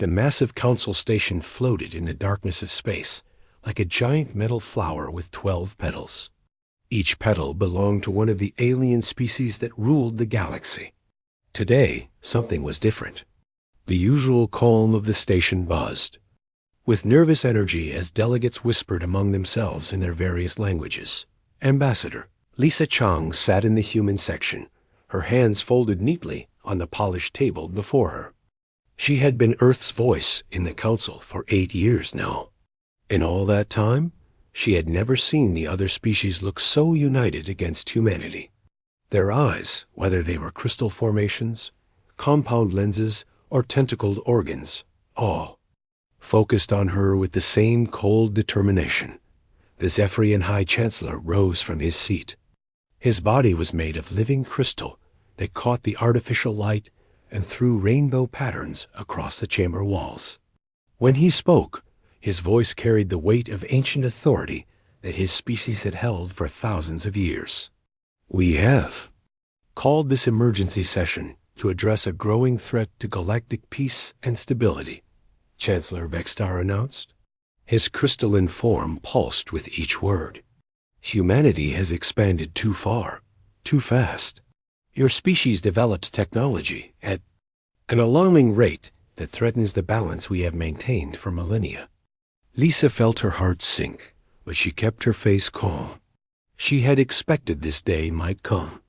The massive council station floated in the darkness of space, like a giant metal flower with 12 petals. Each petal belonged to one of the alien species that ruled the galaxy. Today, something was different. The usual calm of the station buzzed with nervous energy as delegates whispered among themselves in their various languages. Ambassador Lisa Chang sat in the human section, her hands folded neatly on the polished table before her. She had been Earth's voice in the council for 8 years now. In all that time, she had never seen the other species look so united against humanity. Their eyes, whether they were crystal formations, compound lenses, or tentacled organs, all focused on her with the same cold determination. The Zephyrian High Chancellor rose from his seat. His body was made of living crystal that caught the artificial light and threw rainbow patterns across the chamber walls. When he spoke, his voice carried the weight of ancient authority that his species had held for thousands of years. We have called this emergency session to address a growing threat to galactic peace and stability, Chancellor Vextar announced. His crystalline form pulsed with each word. Humanity has expanded too far, too fast. Your species develops technology at an alarming rate that threatens the balance we have maintained for millennia. Lisa felt her heart sink, but she kept her face calm. She had expected this day might come.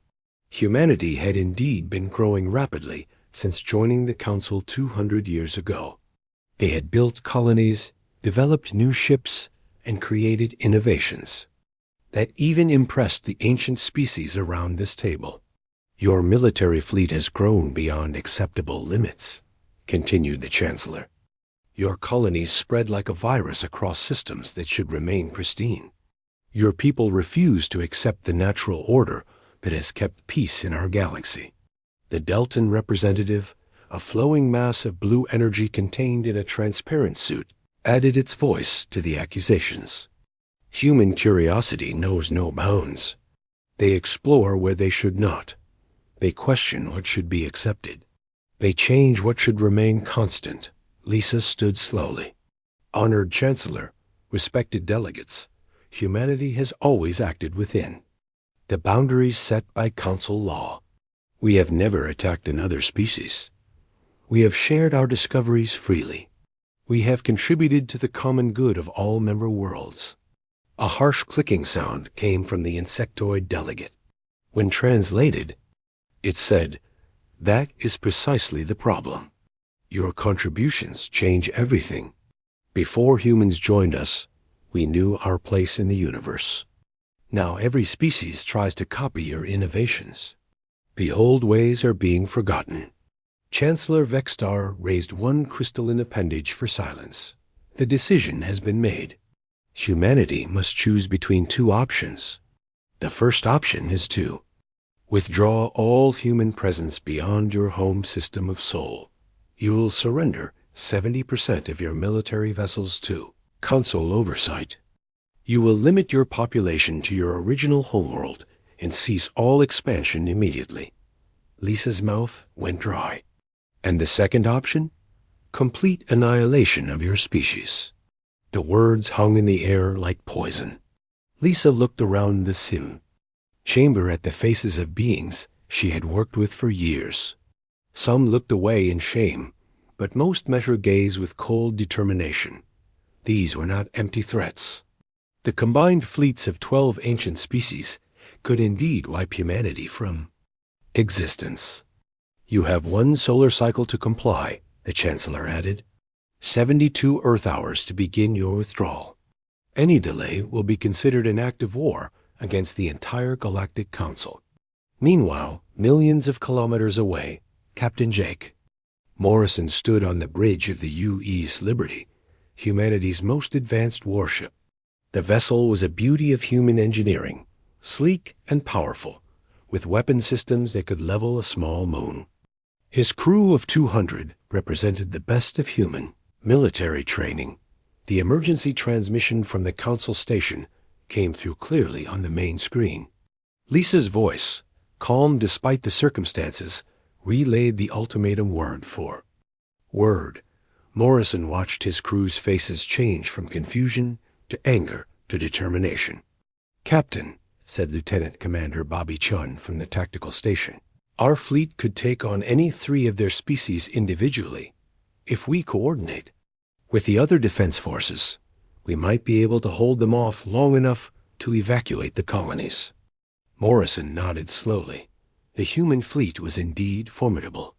Humanity had indeed been growing rapidly since joining the Council 200 years ago. They had built colonies, developed new ships, and created innovations that even impressed the ancient species around this table. Your military fleet has grown beyond acceptable limits, continued the Chancellor. Your colonies spread like a virus across systems that should remain pristine. Your people refuse to accept the natural order that has kept peace in our galaxy. The Deltan representative, a flowing mass of blue energy contained in a transparent suit, added its voice to the accusations. Human curiosity knows no bounds. They explore where they should not. They question what should be accepted. They change what should remain constant. Lisa stood slowly. Honored Chancellor, respected delegates, humanity has always acted within the boundaries set by Council law. We have never attacked another species. We have shared our discoveries freely. We have contributed to the common good of all member worlds. A harsh clicking sound came from the insectoid delegate. When translated, it said, "That is precisely the problem. Your contributions change everything. Before humans joined us, we knew our place in the universe. Now every species tries to copy your innovations. The old ways are being forgotten." Chancellor Vextar raised one crystalline appendage for silence. The decision has been made. Humanity must choose between two options. The first option is to withdraw all human presence beyond your home system of Sol. You will surrender 70% of your military vessels to Council oversight. You will limit your population to your original homeworld and cease all expansion immediately. Lisa's mouth went dry. And the second option? Complete annihilation of your species. The words hung in the air like poison. Lisa looked around the chamber at the faces of beings she had worked with for years. Some looked away in shame, but most met her gaze with cold determination. These were not empty threats. The combined fleets of 12 ancient species could indeed wipe humanity from existence. You have 1 solar cycle to comply, the Chancellor added. 72 Earth hours to begin your withdrawal. Any delay will be considered an act of war against the entire Galactic Council. Meanwhile, millions of kilometers away, Captain Jake Morrison stood on the bridge of the U.E.'s Liberty, humanity's most advanced warship. The vessel was a beauty of human engineering, sleek and powerful, with weapon systems that could level a small moon. His crew of 200 represented the best of human military training. The emergency transmission from the Council station came through clearly on the main screen. Lisa's voice, calm despite the circumstances, relayed the ultimatum word for word. Morrison watched his crew's faces change from confusion to anger to determination. "Captain," said Lieutenant Commander Bobby Chun from the tactical station, "our fleet could take on any 3 of their species individually if we coordinate. With the other defense forces, we might be able to hold them off long enough to evacuate the colonies." Morrison nodded slowly. The human fleet was indeed formidable.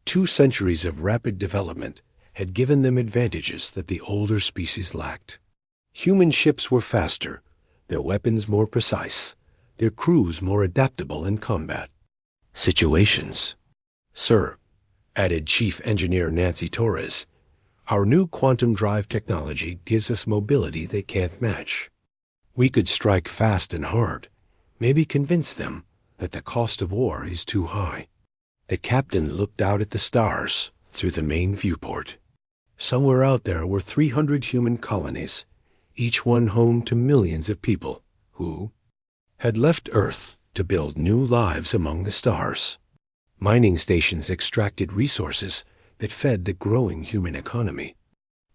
2 centuries of rapid development had given them advantages that the older species lacked. Human ships were faster, their weapons more precise, their crews more adaptable in combat situations. "Sir," added Chief Engineer Nancy Torres, "our new quantum drive technology gives us mobility they can't match. We could strike fast and hard, maybe convince them that the cost of war is too high." The captain looked out at the stars through the main viewport. Somewhere out there were 300 human colonies, each one home to millions of people who had left Earth to build new lives among the stars. Mining stations extracted resources that fed the growing human economy.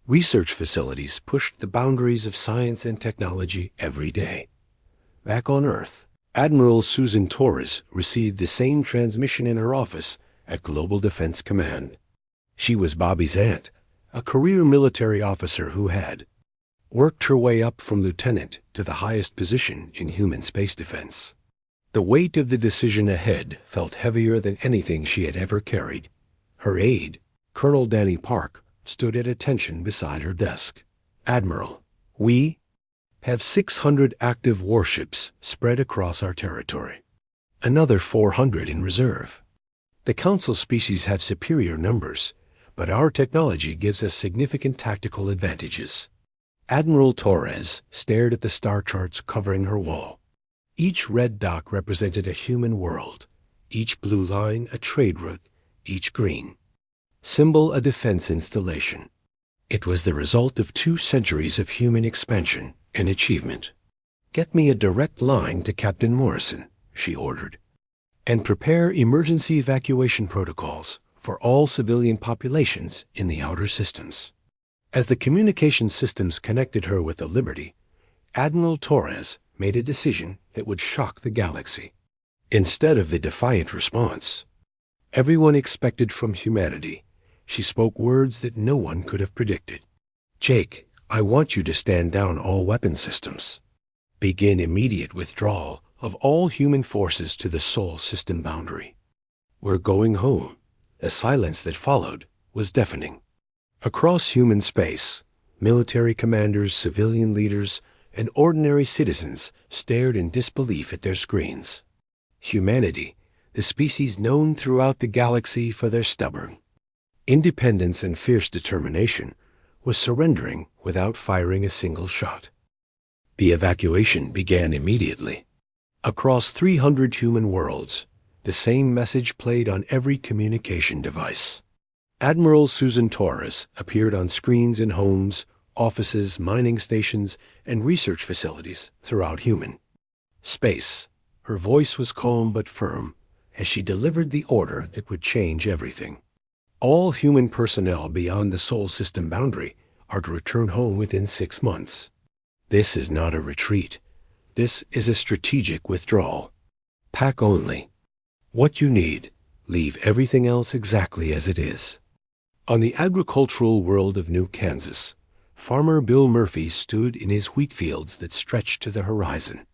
Research facilities pushed the boundaries of science and technology every day. Back on Earth, Admiral Susan Torres received the same transmission in her office at Global Defense Command. She was Bobby's aunt, a career military officer who had worked her way up from lieutenant to the highest position in human space defense. The weight of the decision ahead felt heavier than anything she had ever carried. Her aide, Colonel Danny Park, stood at attention beside her desk. "Admiral, we have 600 active warships spread across our territory. Another 400 in reserve. The Council species have superior numbers, but our technology gives us significant tactical advantages." Admiral Torres stared at the star charts covering her wall. Each red dot represented a human world, each blue line a trade route, each green symbol a defense installation. It was the result of 2 centuries of human expansion and achievement. "Get me a direct line to Captain Morrison," she ordered, "and prepare emergency evacuation protocols for all civilian populations in the outer systems." As the communication systems connected her with the Liberty, Admiral Torres made a decision that would shock the galaxy. Instead of the defiant response everyone expected from humanity, she spoke words that no one could have predicted. "Jake, I want you to stand down all weapon systems. Begin immediate withdrawal of all human forces to the Sol system boundary. We're going home." The silence that followed was deafening. Across human space, military commanders, civilian leaders, and ordinary citizens stared in disbelief at their screens. Humanity, the species known throughout the galaxy for their stubborn independence and fierce determination, was surrendering without firing a single shot. The evacuation began immediately. Across 300 human worlds, the same message played on every communication device. Admiral Susan Torres appeared on screens in homes, offices, mining stations, and research facilities throughout human space. Her voice was calm but firm as she delivered the order that would change everything. All human personnel beyond the Sol system boundary are to return home within 6 months. This is not a retreat. This is a strategic withdrawal. Pack only what you need. Leave everything else exactly as it is. On the agricultural world of New Kansas, Farmer Bill Murphy stood in his wheat fields that stretched to the horizon.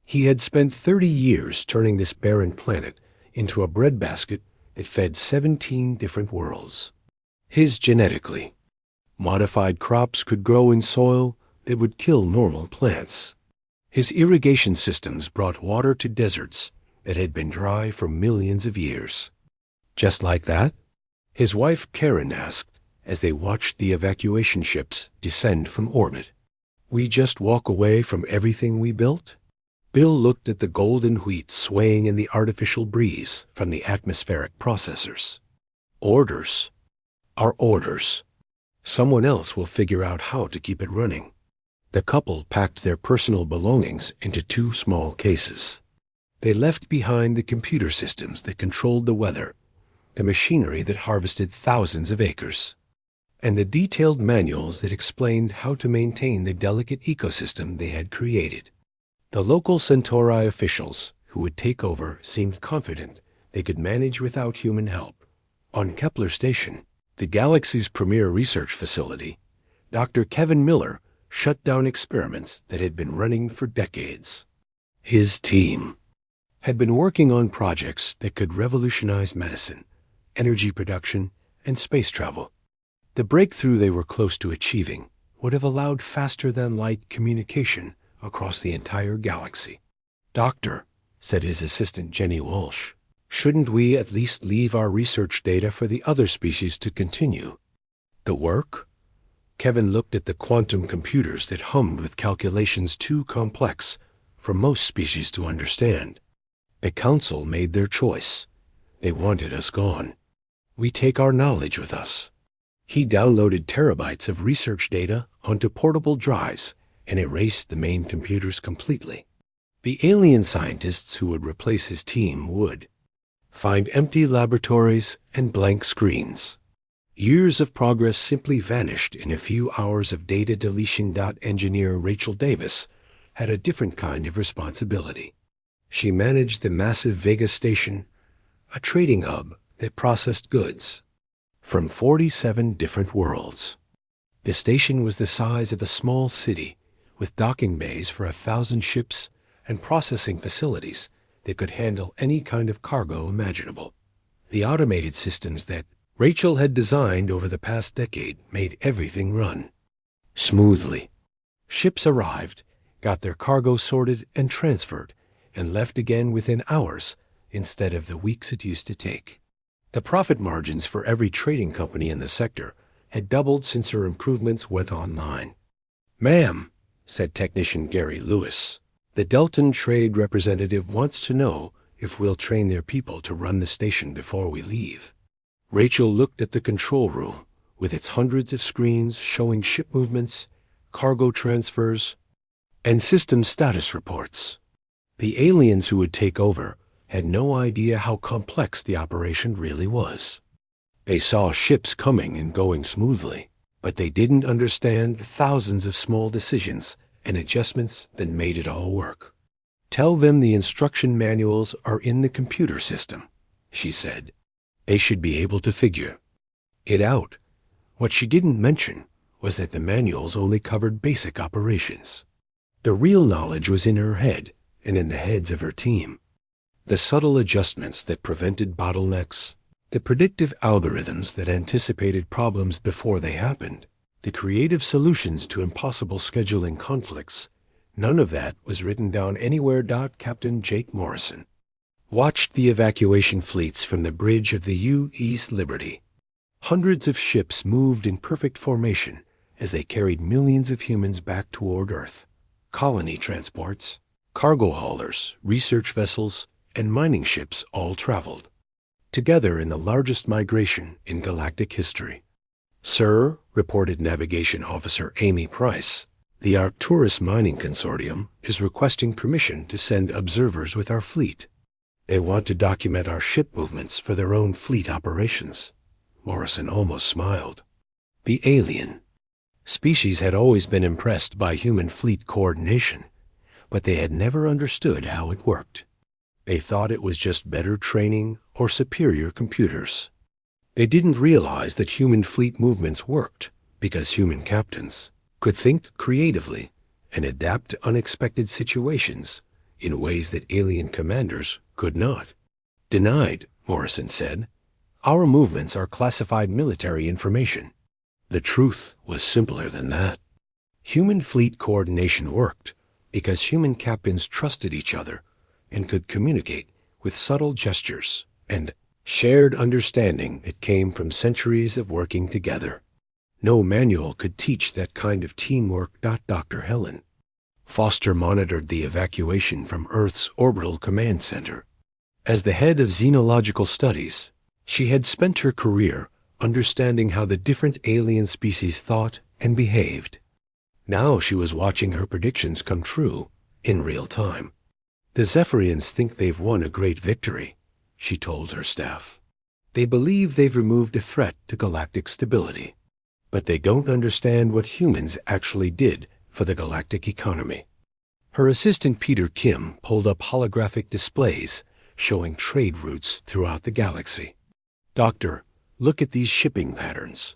He had spent 30 years turning this barren planet into a breadbasket that fed 17 different worlds. His genetically modified crops could grow in soil that would kill normal plants. His irrigation systems brought water to deserts that had been dry for millions of years. "Just like that?" his wife Karen asked as they watched the evacuation ships descend from orbit. "We just walk away from everything we built?" Bill looked at the golden wheat swaying in the artificial breeze from the atmospheric processors. "Orders are orders. Someone else will figure out how to keep it running." The couple packed their personal belongings into 2 small cases. They left behind the computer systems that controlled the weather, the machinery that harvested thousands of acres. and the detailed manuals that explained how to maintain the delicate ecosystem they had created. The local Centauri officials who would take over seemed confident they could manage without human help. On Kepler Station, the galaxy's premier research facility, Dr. Kevin Miller shut down experiments that had been running for decades. His team had been working on projects that could revolutionize medicine, energy production, and space travel. The breakthrough they were close to achieving would have allowed faster-than-light communication across the entire galaxy. "Doctor," said his assistant Jenny Walsh, "shouldn't we at least leave our research data for the other species to continue?" "The work?" Kevin looked at the quantum computers that hummed with calculations too complex for most species to understand. The Council made their choice. They wanted us gone. We take our knowledge with us. He downloaded terabytes of research data onto portable drives and erased the main computers completely. The alien scientists who would replace his team would find empty laboratories and blank screens. Years of progress simply vanished in a few hours of data deletion. Engineer Rachel Davis had a different kind of responsibility. She managed the massive Vega station, a trading hub that processed goods from 47 different worlds. The station was the size of a small city, with docking bays for 1,000 ships and processing facilities that could handle any kind of cargo imaginable. The automated systems that Rachel had designed over the past decade made everything run smoothly. Ships arrived, got their cargo sorted and transferred, and left again within hours instead of the weeks it used to take. The profit margins for every trading company in the sector had doubled since her improvements went online. "Ma'am," said technician Gary Lewis, "the Delton trade representative wants to know if we'll train their people to run the station before we leave." Rachel looked at the control room with its hundreds of screens showing ship movements, cargo transfers, and system status reports. The aliens who would take over had no idea how complex the operation really was. They saw ships coming and going smoothly, but they didn't understand the thousands of small decisions and adjustments that made it all work. "Tell them the instruction manuals are in the computer system," she said. "They should be able to figure it out." What she didn't mention was that the manuals only covered basic operations. The real knowledge was in her head and in the heads of her team. The subtle adjustments that prevented bottlenecks, the predictive algorithms that anticipated problems before they happened, the creative solutions to impossible scheduling conflicts, none of that was written down anywhere. Captain Jake Morrison watched the evacuation fleets from the bridge of the U.S. Liberty. Hundreds of ships moved in perfect formation as they carried millions of humans back toward Earth. Colony transports, cargo haulers, research vessels, and mining ships all traveled together in the largest migration in galactic history. "Sir," reported Navigation Officer Amy Price, "the Arcturus Mining Consortium is requesting permission to send observers with our fleet. They want to document our ship movements for their own fleet operations." Morrison almost smiled. The alien species had always been impressed by human fleet coordination, but they had never understood how it worked. They thought it was just better training or superior computers. They didn't realize that human fleet movements worked because human captains could think creatively and adapt to unexpected situations in ways that alien commanders could not. "Denied," Morrison said. "Our movements are classified military information." The truth was simpler than that. Human fleet coordination worked because human captains trusted each other and could communicate with subtle gestures and shared understanding that came from centuries of working together. No manual could teach that kind of teamwork. Dr. Helen Foster monitored the evacuation from Earth's orbital command center. As the head of xenological studies, she had spent her career understanding how the different alien species thought and behaved. Now she was watching her predictions come true in real time. "The Zephyrians think they've won a great victory," she told her staff. "They believe they've removed a threat to galactic stability. but they don't understand what humans actually did for the galactic economy. Her assistant Peter Kim pulled up holographic displays showing trade routes throughout the galaxy. "Doctor, look at these shipping patterns.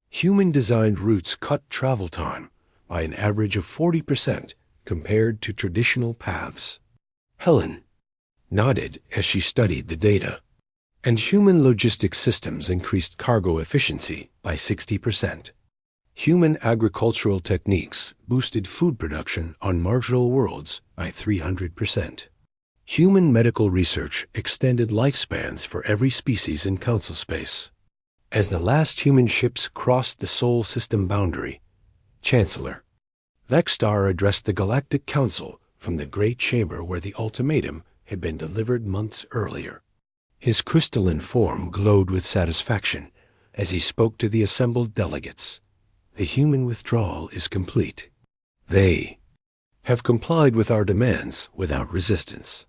Human-designed routes cut travel time by an average of 40% compared to traditional paths." Helen nodded as she studied the data. "And human logistics systems increased cargo efficiency by 60%. Human agricultural techniques boosted food production on marginal worlds by 300%. Human medical research extended lifespans for every species in Council space." As the last human ships crossed the Sol system boundary, Chancellor Vextar addressed the Galactic Council from the Great Chamber where the ultimatum had been delivered months earlier. His crystalline form glowed with satisfaction as he spoke to the assembled delegates. "The human withdrawal is complete. They have complied with our demands without resistance.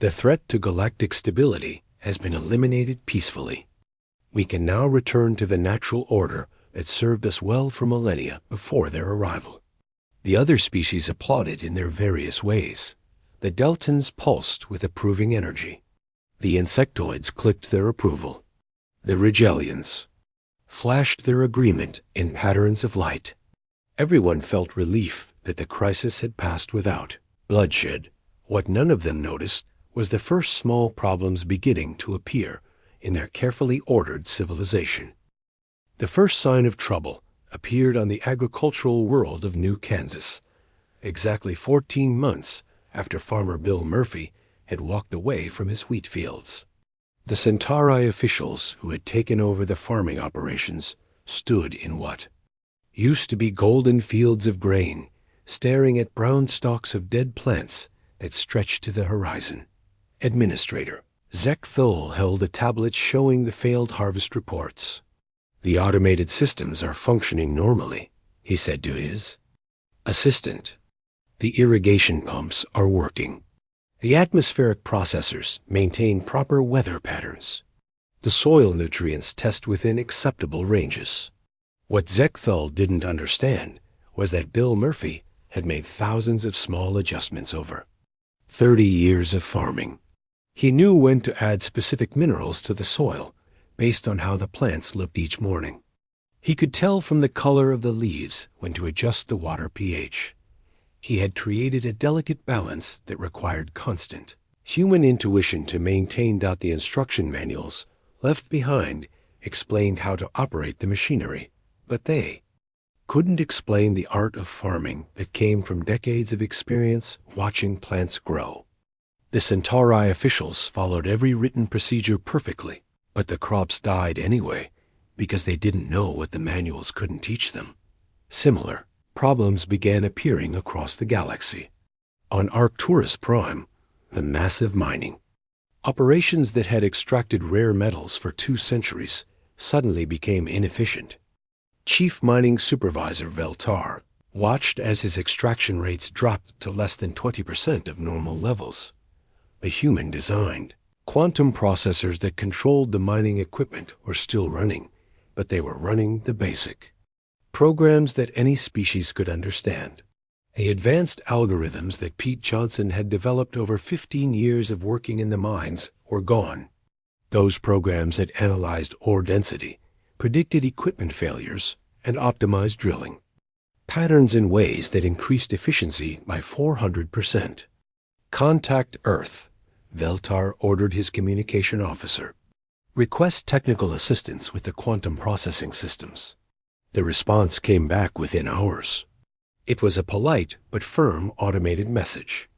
The threat to galactic stability has been eliminated peacefully. We can now return to the natural order that served us well for millennia before their arrival." The other species applauded in their various ways. The Deltans pulsed with approving energy. The insectoids clicked their approval. The Rigelians flashed their agreement in patterns of light. Everyone felt relief that the crisis had passed without bloodshed. What none of them noticed was the first small problems beginning to appear in their carefully ordered civilization. The first sign of trouble appeared on the agricultural world of New Kansas, exactly 14 months after Farmer Bill Murphy had walked away from his wheat fields. The Centauri officials who had taken over the farming operations stood in what used to be golden fields of grain, staring at brown stalks of dead plants that stretched to the horizon. Administrator Zek Thol held a tablet showing the failed harvest reports. "The automated systems are functioning normally," he said to his assistant. "The irrigation pumps are working. The atmospheric processors maintain proper weather patterns. The soil nutrients test within acceptable ranges." What Zekthal didn't understand was that Bill Murphy had made thousands of small adjustments over 30 years of farming. He knew when to add specific minerals to the soil based on how the plants looked each morning. He could tell from the color of the leaves when to adjust the water pH. He had created a delicate balance that required constant human intuition to maintain. The instruction manuals left behind explained how to operate the machinery, but they couldn't explain the art of farming that came from decades of experience watching plants grow. The Centauri officials followed every written procedure perfectly, but the crops died anyway because they didn't know what the manuals couldn't teach them. Similar problems began appearing across the galaxy. On Arcturus Prime, the massive mining operations that had extracted rare metals for 2 centuries suddenly became inefficient. Chief Mining Supervisor Veltar watched as his extraction rates dropped to less than 20% of normal levels. The human-designed quantum processors that controlled the mining equipment were still running, but they were running the basic programs that any species could understand. The advanced algorithms that Pete Johnson had developed over 15 years of working in the mines were gone. Those programs had analyzed ore density, predicted equipment failures, and optimized drilling patterns in ways that increased efficiency by 400%. "Contact Earth," Veltar ordered his communication officer. "Request technical assistance with the quantum processing systems." The response came back within hours. It was a polite but firm automated message.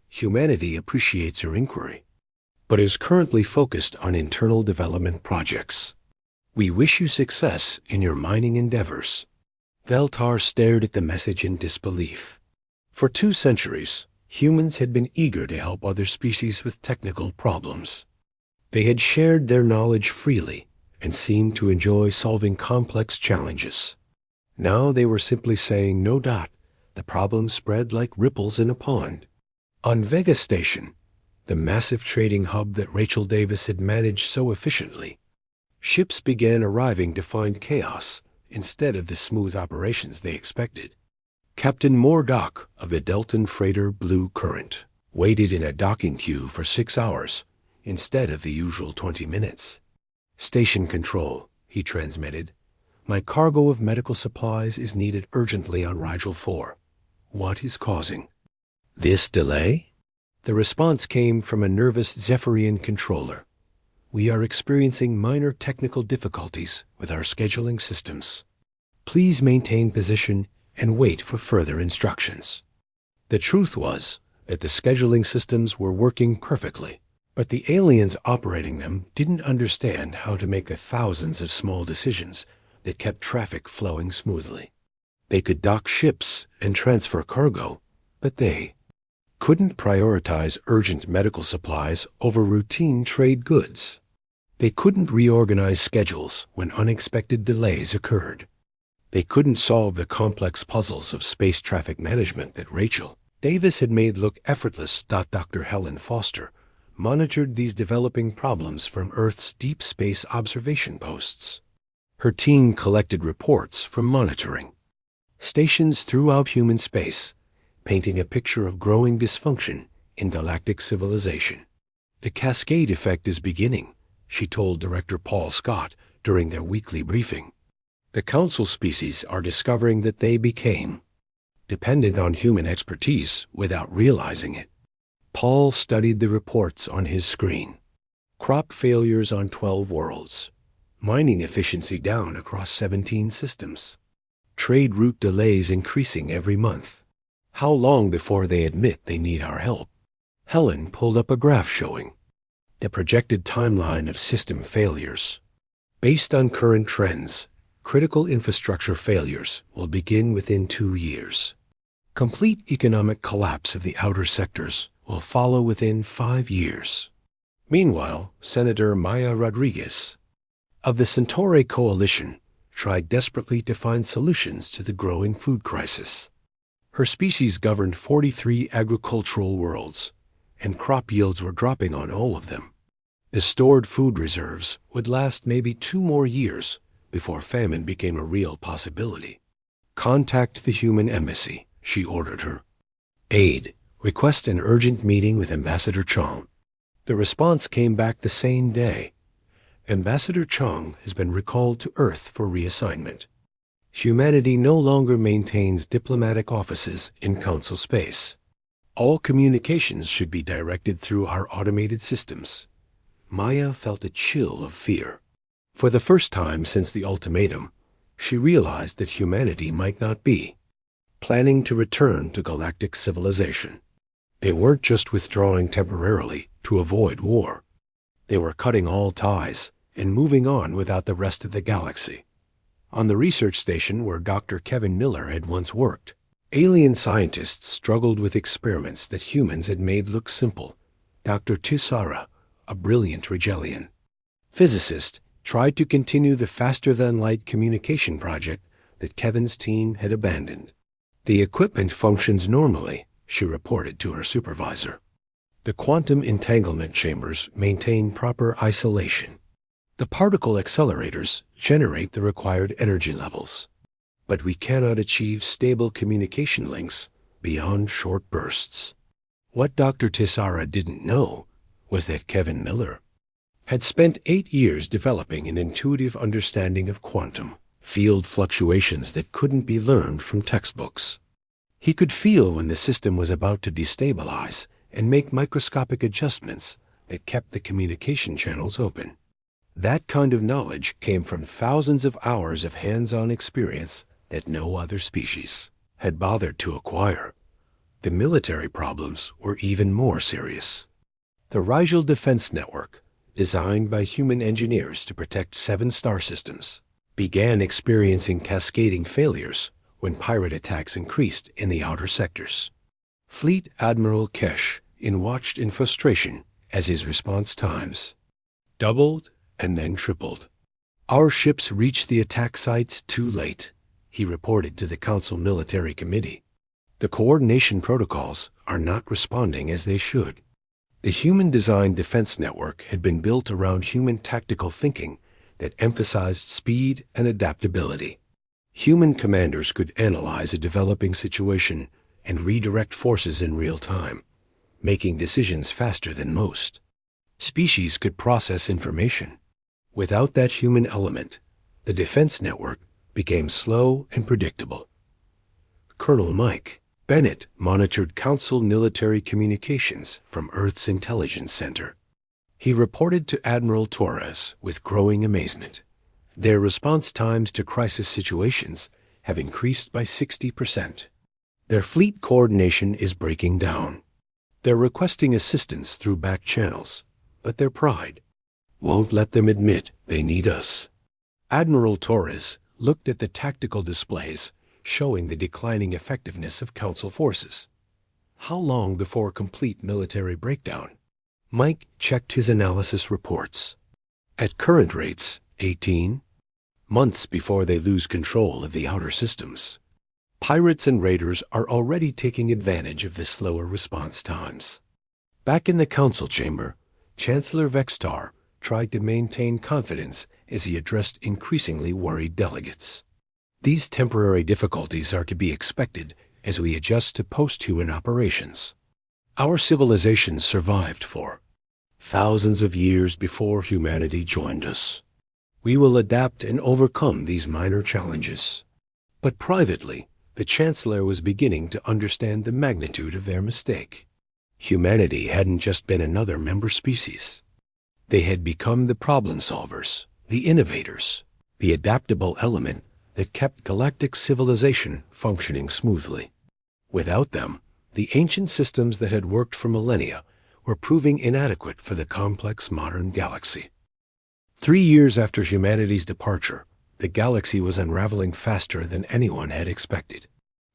"Humanity appreciates your inquiry, but is currently focused on internal development projects. We wish you success in your mining endeavors." Veltar stared at the message in disbelief. For 2 centuries, humans had been eager to help other species with technical problems. They had shared their knowledge freely and seemed to enjoy solving complex challenges. Now they were simply saying no. The problem spread like ripples in a pond. On Vega Station, the massive trading hub that Rachel Davis had managed so efficiently, ships began arriving to find chaos instead of the smooth operations they expected. Captain Mordock of the Delton freighter Blue Current waited in a docking queue for 6 hours instead of the usual 20 minutes. "Station control," he transmitted. "My cargo of medical supplies is needed urgently on Rigel 4. What is causing this delay?" The response came from a nervous Zephyrian controller. "We are experiencing minor technical difficulties with our scheduling systems. Please maintain position and wait for further instructions." The truth was that the scheduling systems were working perfectly, but the aliens operating them didn't understand how to make the thousands of small decisions that kept traffic flowing smoothly. They could dock ships and transfer cargo, but they couldn't prioritize urgent medical supplies over routine trade goods. They couldn't reorganize schedules when unexpected delays occurred. They couldn't solve the complex puzzles of space traffic management that Rachel Davis had made look effortless. Dr. Helen Foster monitored these developing problems from Earth's deep space observation posts. Her team collected reports from monitoring stations throughout human space, painting a picture of growing dysfunction in galactic civilization. "The cascade effect is beginning," she told Director Paul Scott during their weekly briefing. "The council species are discovering that they became dependent on human expertise without realizing it." Paul studied the reports on his screen. Crop failures on 12 worlds. Mining efficiency down across 17 systems. Trade route delays increasing every month. How long before they admit they need our help? Helen pulled up a graph showing the projected timeline of system failures. Based on current trends, critical infrastructure failures will begin within 2 years. Complete economic collapse of the outer sectors will follow within 5 years. Meanwhile, Senator Maya Rodriguez of the Centauri Coalition tried desperately to find solutions to the growing food crisis. Her species governed 43 agricultural worlds, and crop yields were dropping on all of them. The stored food reserves would last maybe 2 more years before famine became a real possibility. "Contact the human embassy," she ordered her. "Aid, request an urgent meeting with Ambassador Chong." The response came back the same day. "Ambassador Chong has been recalled to Earth for reassignment. Humanity no longer maintains diplomatic offices in Council space. All communications should be directed through our automated systems." Maya felt a chill of fear. For the first time since the ultimatum, she realized that humanity might not be planning to return to galactic civilization. They weren't just withdrawing temporarily to avoid war. They were cutting all ties and moving on without the rest of the galaxy. On the research station where Dr. Kevin Miller had once worked, alien scientists struggled with experiments that humans had made look simple. Dr. Tisara, a brilliant Rigelian physicist, tried to continue the faster-than-light communication project that Kevin's team had abandoned. "The equipment functions normally," she reported to her supervisor. "The quantum entanglement chambers maintain proper isolation. The particle accelerators generate the required energy levels. But we cannot achieve stable communication links beyond short bursts." What Dr. Tisara didn't know was that Kevin Miller had spent 8 years developing an intuitive understanding of quantum field fluctuations that couldn't be learned from textbooks. He could feel when the system was about to destabilize and make microscopic adjustments that kept the communication channels open. That kind of knowledge came from thousands of hours of hands-on experience that no other species had bothered to acquire. The military problems were even more serious. The Rigel Defense Network, designed by human engineers to protect 7 star systems, began experiencing cascading failures when pirate attacks increased in the outer sectors. Fleet Admiral Kesh watched in frustration as his response times doubled and then tripled. "Our ships reached the attack sites too late," he reported to the Council Military Committee. "The coordination protocols are not responding as they should." The human-designed defense network had been built around human tactical thinking that emphasized speed and adaptability. Human commanders could analyze a developing situation and redirect forces in real time, making decisions faster than most. Species could process information. Without that human element, the defense network became slow and predictable. Colonel Mike Bennett monitored Council military communications from Earth's intelligence center. He reported to Admiral Torres with growing amazement. Their response times to crisis situations have increased by 60%. Their fleet coordination is breaking down. They're requesting assistance through back channels, but their pride won't let them admit they need us. Admiral Torres looked at the tactical displays showing the declining effectiveness of Council forces. How long before complete military breakdown? Mike checked his analysis reports. At current rates, 18 months before they lose control of the outer systems. Pirates and raiders are already taking advantage of the slower response times. Back in the Council chamber, Chancellor Vextar tried to maintain confidence as he addressed increasingly worried delegates. These temporary difficulties are to be expected as we adjust to post-human operations. Our civilization survived for thousands of years before humanity joined us. We will adapt and overcome these minor challenges. But privately, the Chancellor was beginning to understand the magnitude of their mistake. Humanity hadn't just been another member species. They had become the problem solvers, the innovators, the adaptable element that kept galactic civilization functioning smoothly. Without them, the ancient systems that had worked for millennia were proving inadequate for the complex modern galaxy. 3 years after humanity's departure, the galaxy was unraveling faster than anyone had expected.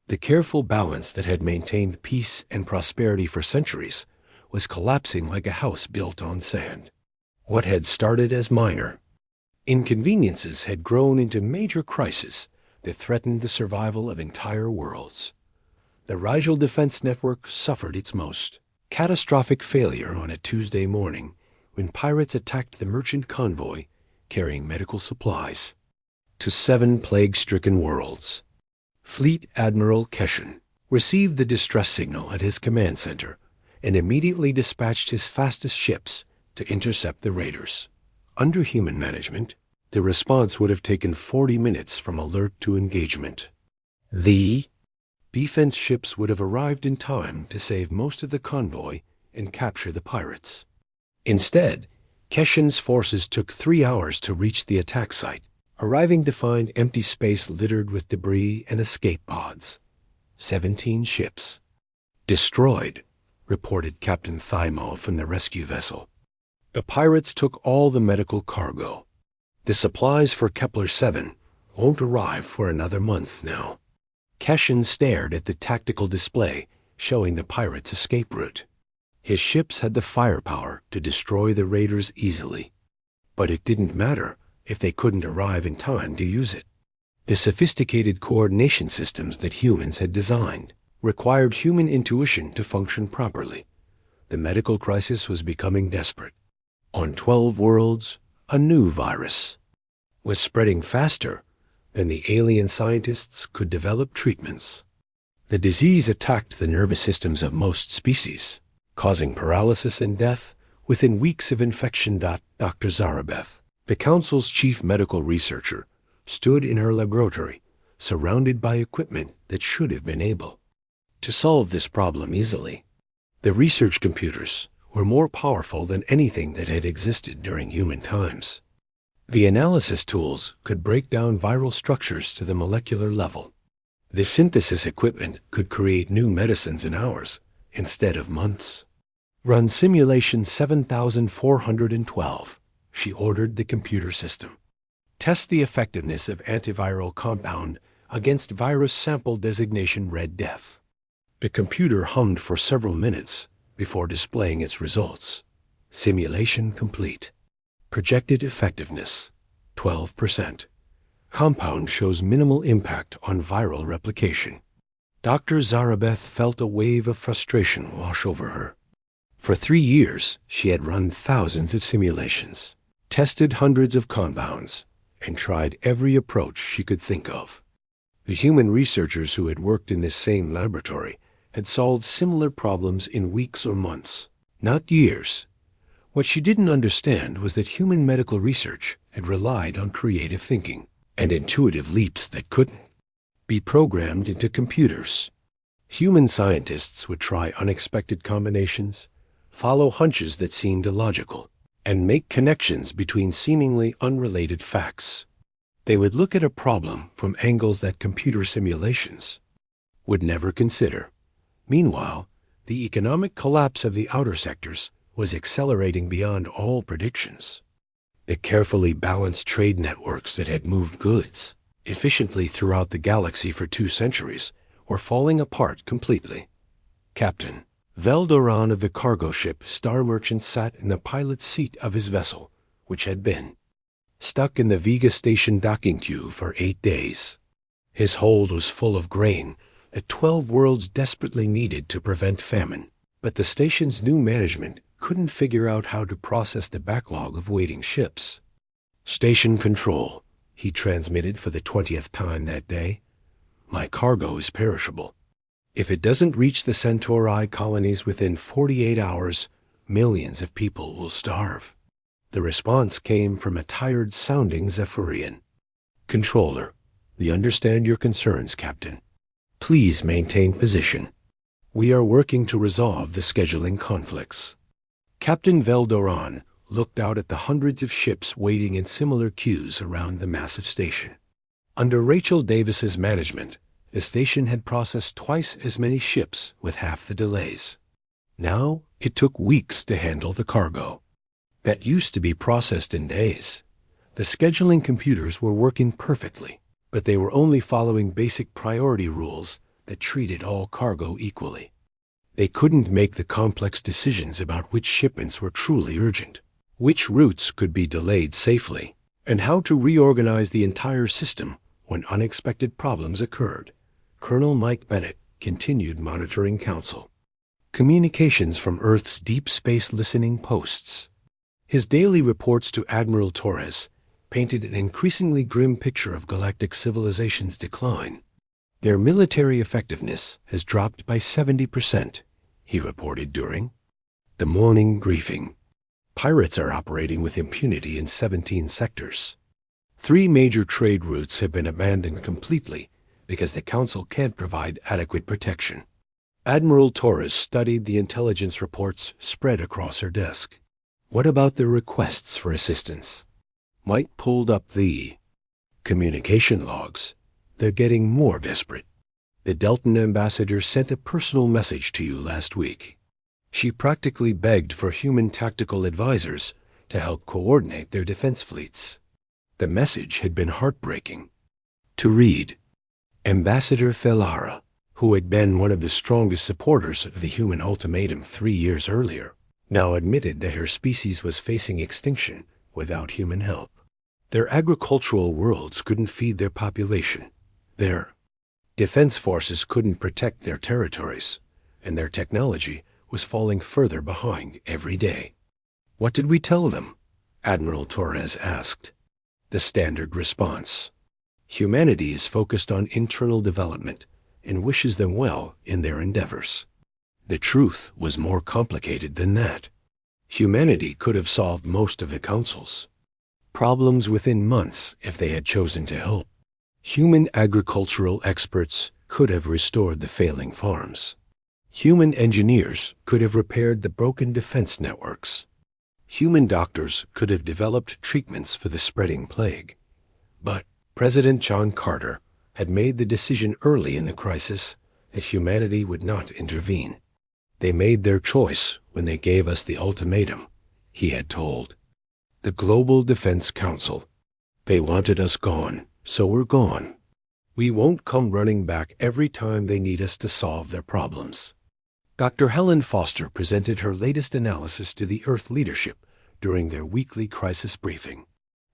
The careful balance that had maintained peace and prosperity for centuries was collapsing like a house built on sand. What had started as minor inconveniences had grown into major crises that threatened the survival of entire worlds. The Rigel Defense Network suffered its most catastrophic failure on a Tuesday morning when pirates attacked the merchant convoy carrying medical supplies to 7 plague-stricken worlds. Fleet Admiral Keshen received the distress signal at his command center and immediately dispatched his fastest ships to intercept the raiders. Under human management, the response would have taken 40 minutes from alert to engagement. The defense ships would have arrived in time to save most of the convoy and capture the pirates. Instead, Keshen's forces took 3 hours to reach the attack site, arriving to find empty space littered with debris and escape pods. 17 ships destroyed, reported Captain Thymo from the rescue vessel. The pirates took all the medical cargo. The supplies for Kepler-7 won't arrive for another month now. Keshen stared at the tactical display showing the pirates' escape route. His ships had the firepower to destroy the raiders easily. But it didn't matter if they couldn't arrive in time to use it. The sophisticated coordination systems that humans had designed required human intuition to function properly. The medical crisis was becoming desperate. On 12 worlds, a new virus was spreading faster than the alien scientists could develop treatments. The disease attacked the nervous systems of most species, causing paralysis and death within weeks of infection. Dr. Zarabeth, the Council's chief medical researcher, stood in her laboratory, surrounded by equipment that should have been able to solve this problem easily. The research computers were more powerful than anything that had existed during human times. The analysis tools could break down viral structures to the molecular level. The synthesis equipment could create new medicines in hours instead of months. Run simulation 7412, she ordered the computer system. Test the effectiveness of antiviral compound against virus sample designation Red Death. The computer hummed for several minutes before displaying its results. Simulation complete. Projected effectiveness, 12%. Compound shows minimal impact on viral replication. Dr. Zarabeth felt a wave of frustration wash over her. For 3 years, she had run thousands of simulations, tested hundreds of compounds, and tried every approach she could think of. The human researchers who had worked in this same laboratory had solved similar problems in weeks or months, not years. What she didn't understand was that human medical research had relied on creative thinking and intuitive leaps that couldn't be programmed into computers. Human scientists would try unexpected combinations, follow hunches that seemed illogical, and make connections between seemingly unrelated facts. They would look at a problem from angles that computer simulations would never consider. Meanwhile, the economic collapse of the outer sectors was accelerating beyond all predictions. The carefully balanced trade networks that had moved goods efficiently throughout the galaxy for 2 centuries were falling apart completely. Captain Veldoran of the cargo ship Star Merchant sat in the pilot's seat of his vessel, which had been stuck in the Vega Station docking queue for 8 days. His hold was full of grain that 12 worlds desperately needed to prevent famine, but the station's new management couldn't figure out how to process the backlog of waiting ships. "Station control," he transmitted for the 20th time that day. "My cargo is perishable. If it doesn't reach the Centauri colonies within 48 hours, millions of people will starve." The response came from a tired-sounding Zephyrian. "Controller, we understand your concerns, Captain. Please maintain position. We are working to resolve the scheduling conflicts." Captain Veldoran looked out at the hundreds of ships waiting in similar queues around the massive station. Under Rachel Davis's management, the station had processed twice as many ships with half the delays. Now it took weeks to handle the cargo that used to be processed in days. The scheduling computers were working perfectly, but they were only following basic priority rules that treated all cargo equally. They couldn't make the complex decisions about which shipments were truly urgent, which routes could be delayed safely, and how to reorganize the entire system when unexpected problems occurred. Colonel Mike Bennett continued monitoring Council communications from Earth's deep space listening posts. His daily reports to Admiral Torres painted an increasingly grim picture of galactic civilization's decline. "Their military effectiveness has dropped by 70%, he reported during the morning briefing. Pirates are operating with impunity in 17 sectors. 3 major trade routes have been abandoned completely because the Council can't provide adequate protection." Admiral Torres studied the intelligence reports spread across her desk. "What about their requests for assistance?" Mike pulled up the communication logs. "They're getting more desperate. The Delton ambassador sent a personal message to you last week. She practically begged for human tactical advisors to help coordinate their defense fleets." The message had been heartbreaking to read. Ambassador Felara, who had been one of the strongest supporters of the human ultimatum 3 years earlier, now admitted that her species was facing extinction without human help. Their agricultural worlds couldn't feed their population. Their defense forces couldn't protect their territories, and their technology was falling further behind every day. "What did we tell them?" Admiral Torres asked. The standard response: "Humanity is focused on internal development and wishes them well in their endeavors." The truth was more complicated than that. Humanity could have solved most of the Council's problems within months if they had chosen to help. Human agricultural experts could have restored the failing farms. Human engineers could have repaired the broken defense networks. Human doctors could have developed treatments for the spreading plague. But President John Carter had made the decision early in the crisis that humanity would not intervene. "They made their choice when they gave us the ultimatum," he had told the Global Defense Council. "They wanted us gone, so we're gone. We won't come running back every time they need us to solve their problems." Dr. Helen Foster presented her latest analysis to the Earth leadership during their weekly crisis briefing.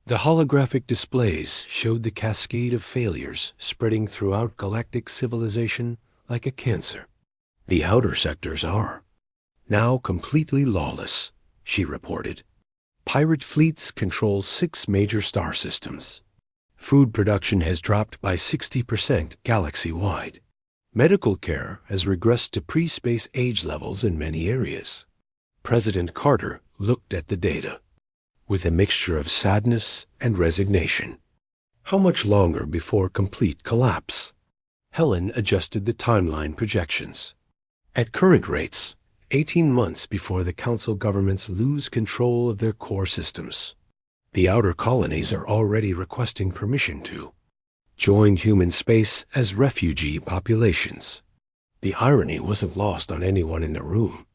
The holographic displays showed the cascade of failures spreading throughout galactic civilization like a cancer. "The outer sectors are now completely lawless," she reported. "Pirate fleets control 6 major star systems. Food production has dropped by 60% galaxy-wide. Medical care has regressed to pre-space age levels in many areas. President Carter looked at the data with a mixture of sadness and resignation. How much longer before complete collapse? Helen adjusted the timeline projections. At current rates, 18 months before the council governments lose control of their core systems. The outer colonies are already requesting permission to join human space as refugee populations. The irony wasn't lost on anyone in the room.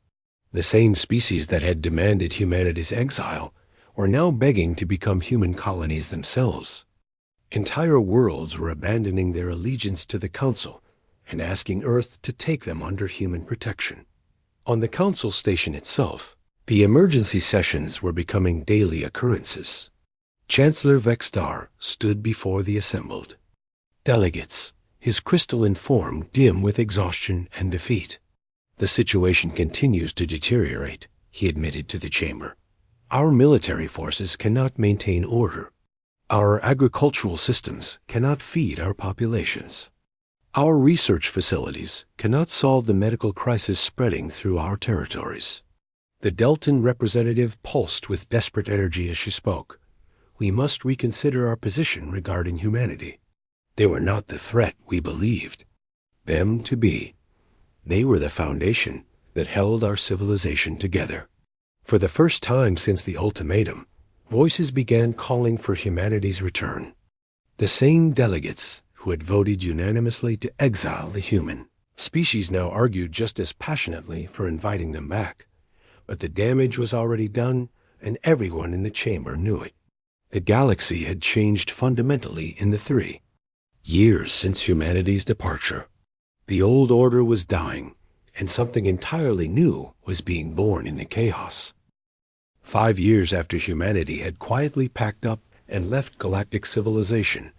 The same species that had demanded humanity's exile were now begging to become human colonies themselves. Entire worlds were abandoning their allegiance to the Council and asking Earth to take them under human protection. On the Council station itself, the emergency sessions were becoming daily occurrences. Chancellor Vextar stood before the assembled delegates, his crystalline form dim with exhaustion and defeat. The situation continues to deteriorate, he admitted to the chamber. Our military forces cannot maintain order. Our agricultural systems cannot feed our populations. Our research facilities cannot solve the medical crisis spreading through our territories. The Deltan representative pulsed with desperate energy as she spoke. We must reconsider our position regarding humanity. They were not the threat we believed them to be. They were the foundation that held our civilization together. For the first time since the ultimatum, voices began calling for humanity's return. The same delegates who had voted unanimously to exile the human species now argued just as passionately for inviting them back. But the damage was already done, and everyone in the chamber knew it. The galaxy had changed fundamentally in the 3 years since humanity's departure. The old order was dying, and something entirely new was being born in the chaos. 5 years after humanity had quietly packed up and left galactic civilization,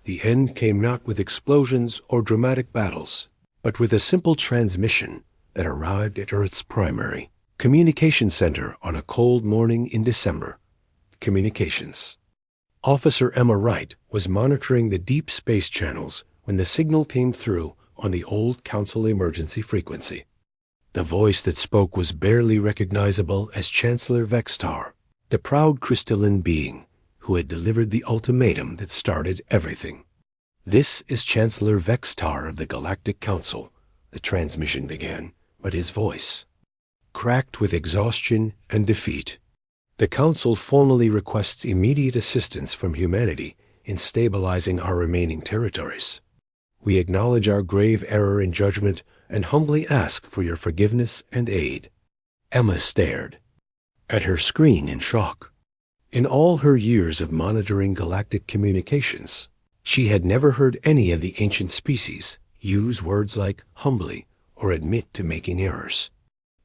the end came not with explosions or dramatic battles, but with a simple transmission that arrived at Earth's primary communication center on a cold morning in December. Communications. Officer Emma Wright was monitoring the deep space channels when the signal came through on the old Council emergency frequency. The voice that spoke was barely recognizable as Chancellor Vextar, the proud crystalline being who had delivered the ultimatum that started everything. "This is Chancellor Vextar of the Galactic Council," the transmission began, but his voice cracked with exhaustion and defeat. "The Council formally requests immediate assistance from humanity in stabilizing our remaining territories. We acknowledge our grave error in judgment and humbly ask for your forgiveness and aid." Emma stared at her screen in shock. In all her years of monitoring galactic communications, she had never heard any of the ancient species use words like humbly or admit to making errors.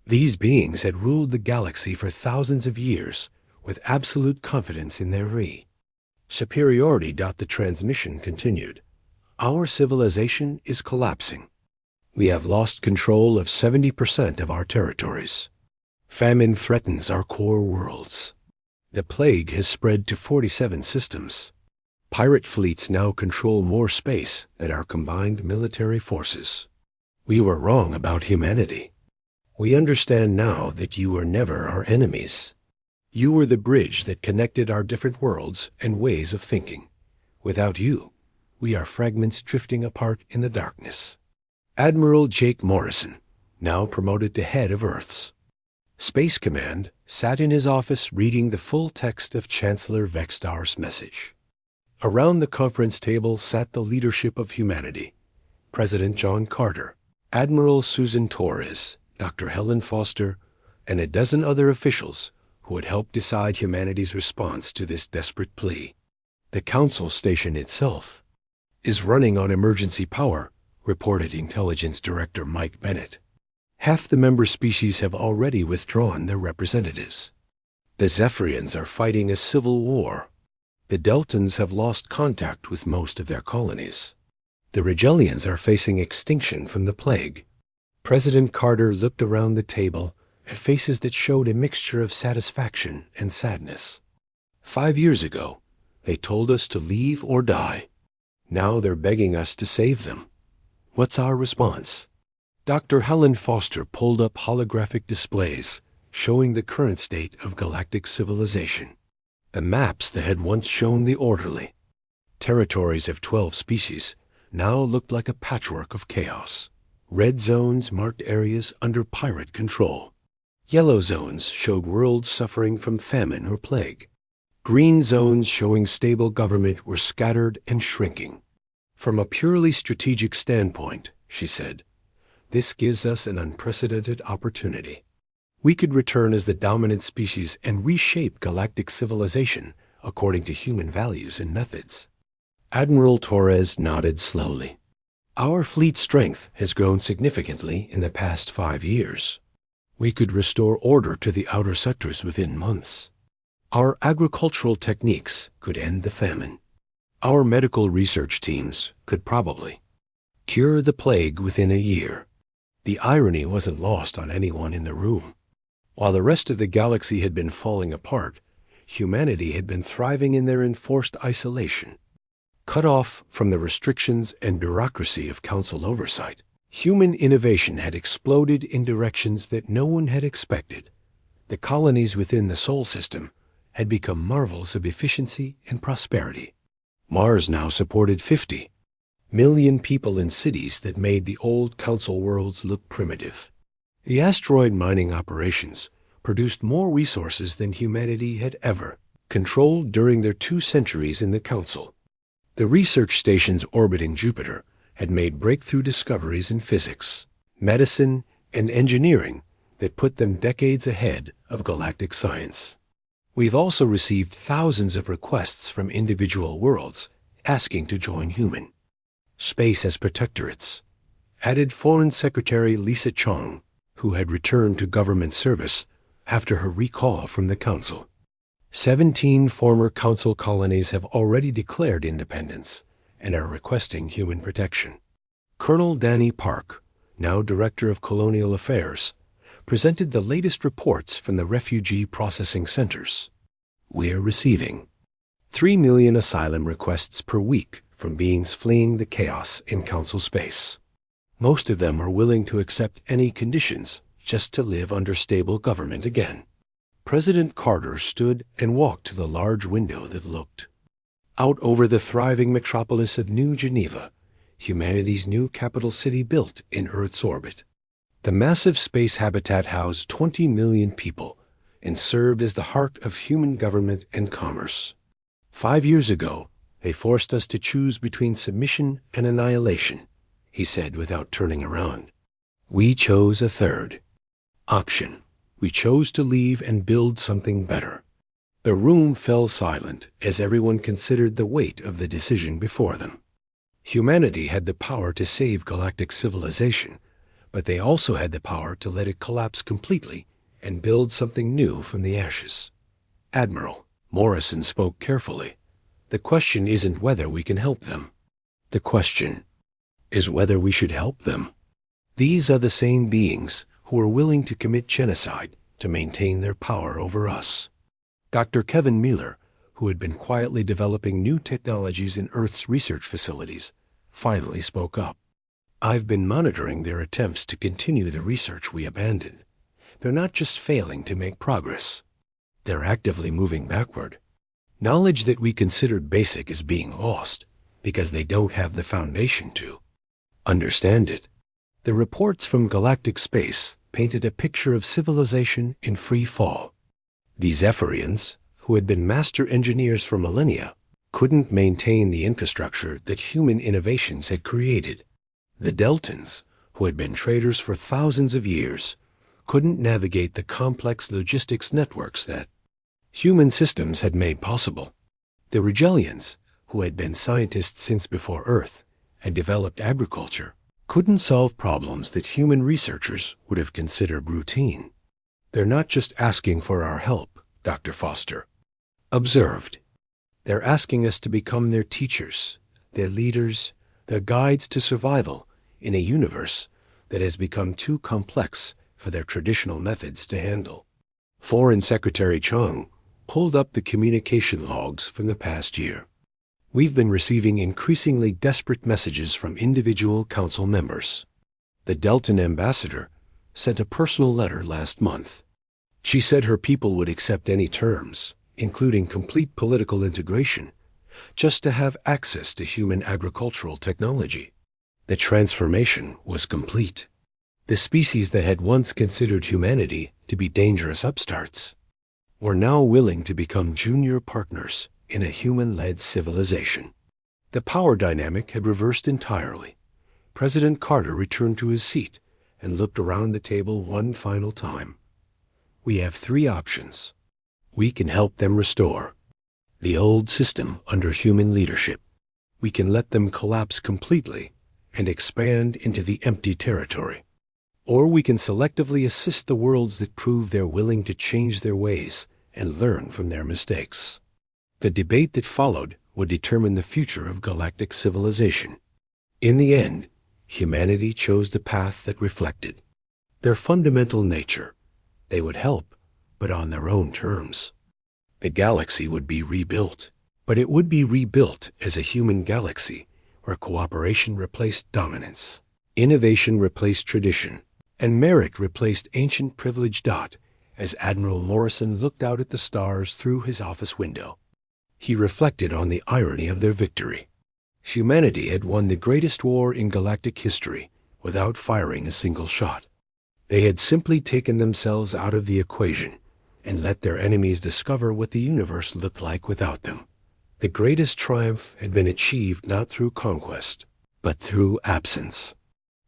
These beings had ruled the galaxy for thousands of years with absolute confidence in their superiority. The transmission continued. "Our civilization is collapsing. We have lost control of 70% of our territories. Famine threatens our core worlds. The plague has spread to 47 systems. Pirate fleets now control more space than our combined military forces. We were wrong about humanity. We understand now that you were never our enemies. You were the bridge that connected our different worlds and ways of thinking. Without you, we are fragments drifting apart in the darkness." Admiral Jake Morrison, now promoted to head of Earth's Space Command, sat in his office reading the full text of Chancellor Vextar's message. Around the conference table sat the leadership of humanity: President John Carter, Admiral Susan Torres, Dr. Helen Foster, and a dozen other officials who would help decide humanity's response to this desperate plea. "The Council station itself is running on emergency power," reported Intelligence Director Mike Bennett. "Half the member species have already withdrawn their representatives. The Zephyrians are fighting a civil war. The Deltans have lost contact with most of their colonies. The Regellians are facing extinction from the plague." President Carter looked around the table at faces that showed a mixture of satisfaction and sadness. 5 years ago, They told us to leave or die. Now they're begging us to save them. What's our response? Dr. Helen Foster pulled up holographic displays showing the current state of galactic civilization. The maps that had once shown the orderly territories of 12 species now looked like a patchwork of chaos. Red zones marked areas under pirate control. Yellow zones showed worlds suffering from famine or plague. Green zones showing stable government were scattered and shrinking. From a purely strategic standpoint, she said, this gives us an unprecedented opportunity. We could return as the dominant species and reshape galactic civilization according to human values and methods. Admiral Torres nodded slowly. Our fleet strength has grown significantly in the past 5 years. We could restore order to the outer sectors within months. Our agricultural techniques could end the famine. Our medical research teams could probably cure the plague within a year. The irony wasn't lost on anyone in the room. While the rest of the galaxy had been falling apart, humanity had been thriving in their enforced isolation. Cut off from the restrictions and bureaucracy of council oversight, human innovation had exploded in directions that no one had expected. The colonies within the Sol system had become marvels of efficiency and prosperity. Mars now supported 50 million people in cities that made the old council worlds look primitive. The asteroid mining operations produced more resources than humanity had ever controlled during their 2 centuries in the council. The research stations orbiting Jupiter had made breakthrough discoveries in physics, medicine, and engineering that put them decades ahead of galactic science. We've also received thousands of requests from individual worlds asking to join human space as protectorates, added Foreign Secretary Lisa Chong, who had returned to government service after her recall from the Council. 17 former Council colonies have already declared independence and are requesting human protection. Colonel Danny Park, now Director of Colonial Affairs, presented the latest reports from the refugee processing centers. We're receiving 3 million asylum requests per week from beings fleeing the chaos in Council space. Most of them are willing to accept any conditions just to live under stable government again. President Carter stood and walked to the large window that looked out over the thriving metropolis of New Geneva, humanity's new capital city built in Earth's orbit. The massive space habitat housed 20 million people and served as the heart of human government and commerce. 5 years ago, they forced us to choose between submission and annihilation, he said without turning around. We chose a third option. We chose to leave and build something better. The room fell silent as everyone considered the weight of the decision before them. Humanity had the power to save galactic civilization, but they also had the power to let it collapse completely and build something new from the ashes. Admiral Morrison spoke carefully. The question isn't whether we can help them. The question is whether we should help them. These are the same beings who are willing to commit genocide to maintain their power over us. Dr. Kevin Miller, who had been quietly developing new technologies in Earth's research facilities, finally spoke up. I've been monitoring their attempts to continue the research we abandoned. They're not just failing to make progress. They're actively moving backward. Knowledge that we considered basic is being lost because they don't have the foundation to understand it. The reports from galactic space painted a picture of civilization in free fall. These Zephyrians, who had been master engineers for millennia, couldn't maintain the infrastructure that human innovations had created. The Deltans, who had been traders for thousands of years, couldn't navigate the complex logistics networks that human systems had made possible. The Regellians, who had been scientists since before Earth and developed agriculture, couldn't solve problems that human researchers would have considered routine. They're not just asking for our help, Dr. Foster observed. They're asking us to become their teachers, their leaders, their guides to survival in a universe that has become too complex for their traditional methods to handle. Foreign Secretary Chong, pulled up the communication logs from the past year. We've been receiving increasingly desperate messages from individual council members. The Deltan ambassador sent a personal letter last month. She said her people would accept any terms, including complete political integration, just to have access to human agricultural technology. The transformation was complete. The species that had once considered humanity to be dangerous upstarts were now willing to become junior partners in a human-led civilization. The power dynamic had reversed entirely. President Carter returned to his seat and looked around the table one final time. We have three options. We can help them restore the old system under human leadership. We can let them collapse completely and expand into the empty territory. Or we can selectively assist the worlds that prove they're willing to change their ways and learn from their mistakes. The debate that followed would determine the future of galactic civilization. In the end, humanity chose the path that reflected their fundamental nature. They would help, but on their own terms. The galaxy would be rebuilt, but it would be rebuilt as a human galaxy where cooperation replaced dominance, innovation replaced tradition, and merit replaced ancient privilege. As Admiral Morrison looked out at the stars through his office window, he reflected on the irony of their victory. Humanity had won the greatest war in galactic history without firing a single shot. They had simply taken themselves out of the equation and let their enemies discover what the universe looked like without them. The greatest triumph had been achieved not through conquest, but through absence.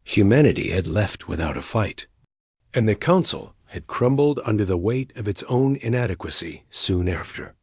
Humanity had left without a fight, and the Council had crumbled under the weight of its own inadequacy soon after.